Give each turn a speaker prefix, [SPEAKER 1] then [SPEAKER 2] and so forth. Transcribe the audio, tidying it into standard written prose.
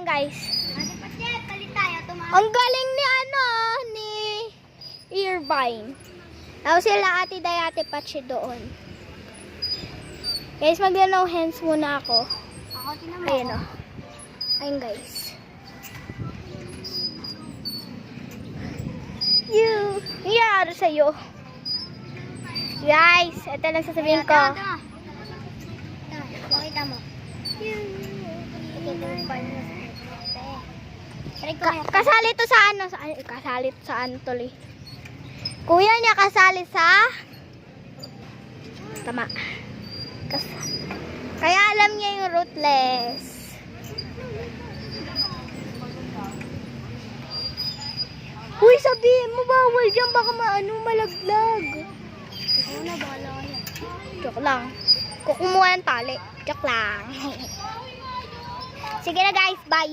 [SPEAKER 1] guys.
[SPEAKER 2] Ate Pache, palit tayo.
[SPEAKER 1] Ang galing ni Irvine. Tapos sila Ate Day, Ate Pache doon. Guys, mag-no hands muna ako.
[SPEAKER 2] Ako, tinan mo.
[SPEAKER 1] Ayun o. Ayun guys. Nangyari sa'yo. Guys, ito lang sasabihin ko.
[SPEAKER 2] Ito. Pakita mo.
[SPEAKER 1] Kasali to sa ano? Kasali to sa ano tuloy. Kuya niya kasali sa... Tama. Kaya alam niya yung rootless. Uy, sabihin mo bawal dyan. Baka malaglag.
[SPEAKER 2] Ikaw na, bahala ka yan.
[SPEAKER 1] Joke lang. Kukumuha ng tali. Joke lang. Sige na guys, bye.